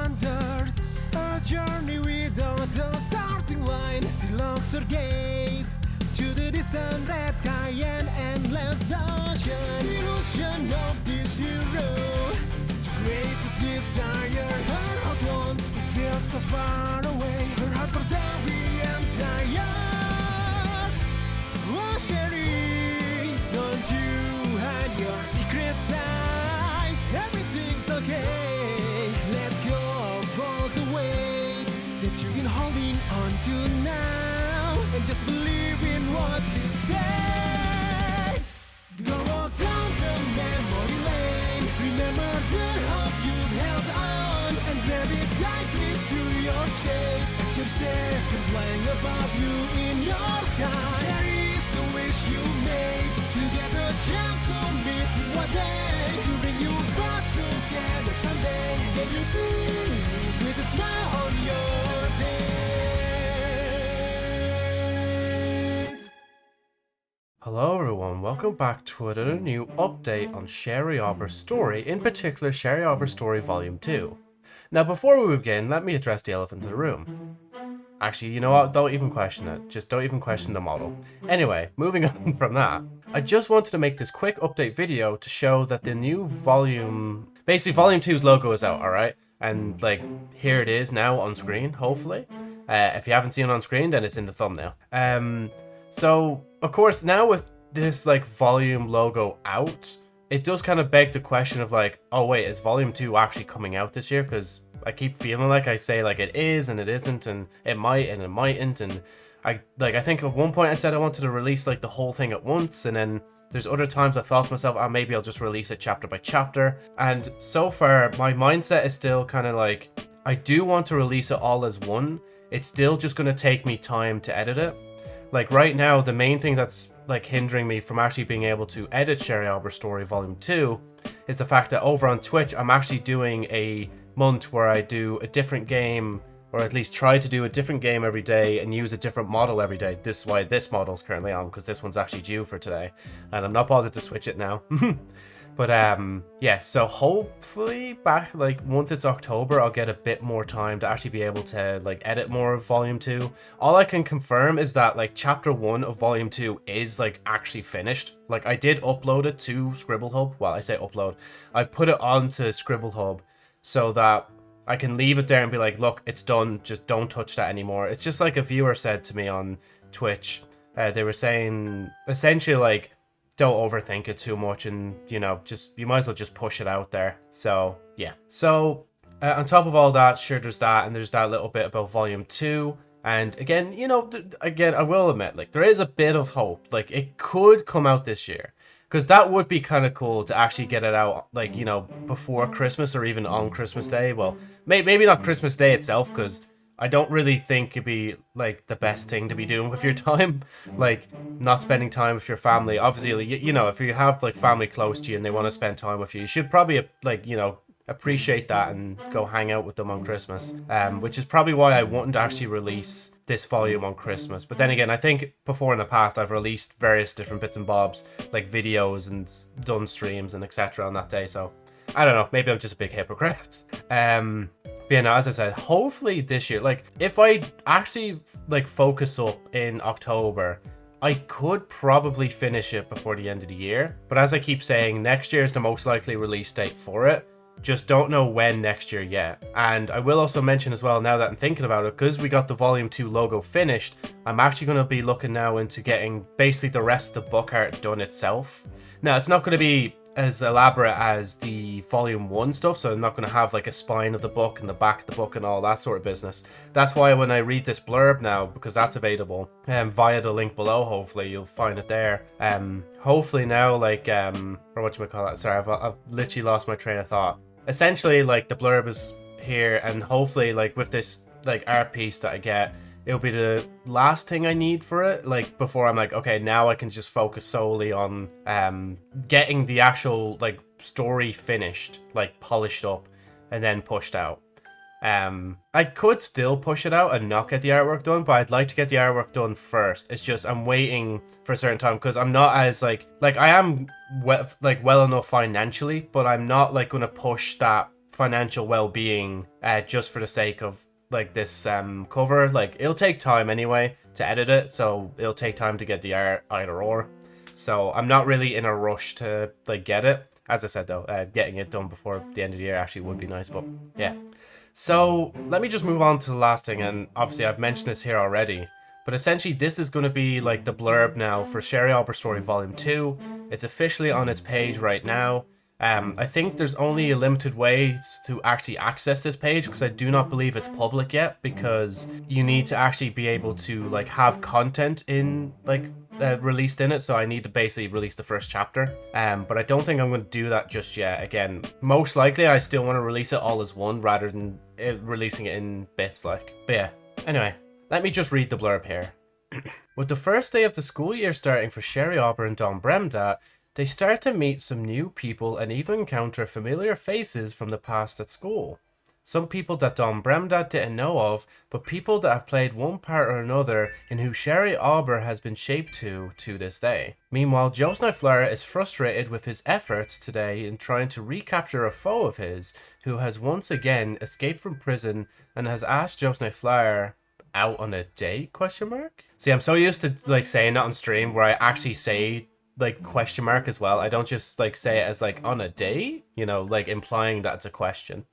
wonders, a journey without a starting line. She locks her gaze to the distant red sky and endless ocean. Illusion of this hero, the greatest desire her heart wants. It feels so far away, her heart was heavy and tired. Oh Sherry, don't you hide your secret side. Everything's okay. Let go of all the weight that you've been holding on to now, and just believe in what you say. Go walk down the memory lane. Remember the hope you've held on, and grab it tightly to your chest as your shadows flying above you in your sky. There is the wish you made to get a chance to meet one day, to bring you back together someday. Then you see with a smile on your face. Hello everyone, welcome back to another new update on Sherry Aweber's story, in particular Sherry Aweber's story volume 2. Now before we begin, let me address the elephant in the room. Actually, you know what, don't even question it, just don't even question the model. Anyway, moving on from that, I just wanted to make this quick update video to show that the new volume, basically volume 2's logo is out, alright? And like, here it is now on screen, hopefully. If you haven't seen it on screen, then it's in the thumbnail. So, of course, now with this, like, volume logo out, it does kind of beg the question of, like, oh, wait, is volume 2 actually coming out this year? Because I keep feeling like I say, like, it is, and it isn't, and it might, and it mightn't, and I think at one point I said I wanted to release, like, the whole thing at once, and then there's other times I thought to myself, oh, maybe I'll just release it chapter by chapter, and so far, my mindset is still kind of like, I do want to release it all as one. It's still just going to take me time to edit it. Like right now, the main thing that's like hindering me from actually being able to edit Sherry Aweber's story volume 2 is the fact that over on Twitch, I'm actually doing a month where I do a different game, or at least try to do a different game every day and use a different model every day. This is why this model's currently on, because this one's actually due for today, and I'm not bothered to switch it now. But yeah, so hopefully back, like, once it's October, I'll get a bit more time to actually be able to, like, edit more of Volume 2. All I can confirm is that, like, Chapter 1 of Volume 2 is, like, actually finished. Like, I did upload it to ScribbleHub. Well, I say upload. I put it onto ScribbleHub so that I can leave it there and be like, look, it's done. Just don't touch that anymore. It's just like a viewer said to me on Twitch. They were saying, essentially, like, don't overthink it too much, and you know, just you might as well just push it out there. So yeah, so on top of all that, sure, there's that, and there's that little bit about volume 2. And again, you know, again, I will admit, like, there is a bit of hope. Like, it could come out this year, because that would be kind of cool to actually get it out, like, you know, before Christmas or even on Christmas Day. Well, maybe not Christmas Day itself, because I don't really think it'd be, like, the best thing to be doing with your time. Like, not spending time with your family. Obviously, you know, if you have, like, family close to you and they want to spend time with you, you should probably, like, you know, appreciate that and go hang out with them on Christmas. Which is probably why I wouldn't actually release this volume on Christmas. But then again, I think before in the past, I've released various different bits and bobs, like videos and done streams and etc. on that day. So, I don't know, maybe I'm just a big hypocrite. But yeah, no, as I said, hopefully this year, like, if I actually, like, focus up in October, I could probably finish it before the end of the year. But as I keep saying, next year is the most likely release date for it. Just don't know when next year yet. And I will also mention as well, now that I'm thinking about it, because we got the Volume 2 logo finished, I'm actually going to be looking now into getting basically the rest of the book art done itself. Now, it's not going to be as elaborate as the Volume 1 stuff, so I'm not going to have, like, a spine of the book and the back of the book and all that sort of business. That's why when I read this blurb now, because that's available via the link below, hopefully you'll find it there. Hopefully now, like, or whatchamacallit, sorry, I've literally lost my train of thought. Essentially, like, the blurb is here, and hopefully, like, with this, like, art piece that I get, it'll be the last thing I need for it, like, before I'm like, okay, now I can just focus solely on getting the actual, like, story finished, like, polished up, and then pushed out. I could still push it out and not get the artwork done, but I'd like to get the artwork done first. It's just I'm waiting for a certain time, because I'm not as, like I am well enough financially, but I'm not, like, going to push that financial well-being just for the sake of like this cover. Like, it'll take time anyway to edit it, so it'll take time to get the art either or. So I'm not really in a rush to like get it. As I said though, getting it done before the end of the year actually would be nice, but yeah. So let me just move on to the last thing, and obviously I've mentioned this here already, but essentially this is going to be like the blurb now for Sherry Aweber Story Volume 2. It's officially on its page right now. I think there's only a limited way to actually access this page because I do not believe it's public yet, because you need to actually be able to like have content in like released in it. So I need to basically release the first chapter. But I don't think I'm going to do that just yet. Again, most likely I still want to release it all as one rather than releasing it in bits like. But yeah, anyway, let me just read the blurb here. With the first day of the school year starting for Sherry Aweber and Dom Bremdat, they start to meet some new people and even encounter familiar faces from the past at school. Some people that Dom Bremdat didn't know of, but people that have played one part or another in who Sherry Aweber has been shaped to this day. Meanwhile, JosephniteFlyer is frustrated with his efforts today in trying to recapture a foe of his who has once again escaped from prison and has asked JosephniteFlyer out on a date? See, I'm so used to like saying that on stream where I actually say like question mark as well. I don't just like say it as like on a date, you know, like implying that it's a question.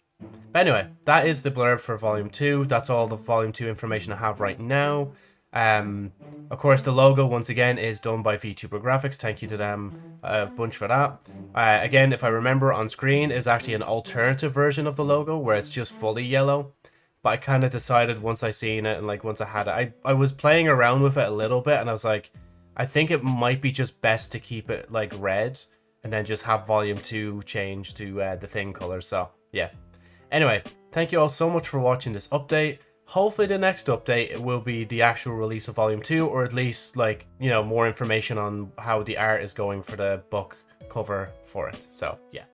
But anyway, that is the blurb for Volume 2. That's all the Volume 2 information I have right now. Of course, the logo, once again, is done by VTuber Graphics. Thank you to them a bunch for that. Again, if I remember, on screen is actually an alternative version of the logo where it's just fully yellow. But I kind of decided once I seen it and like once I had it, I was playing around with it a little bit and I was like, I think it might be just best to keep it like red and then just have Volume 2 change to the thing color. So yeah. Anyway, thank you all so much for watching this update. Hopefully the next update will be the actual release of Volume 2, or at least like, you know, more information on how the art is going for the book cover for it. So yeah.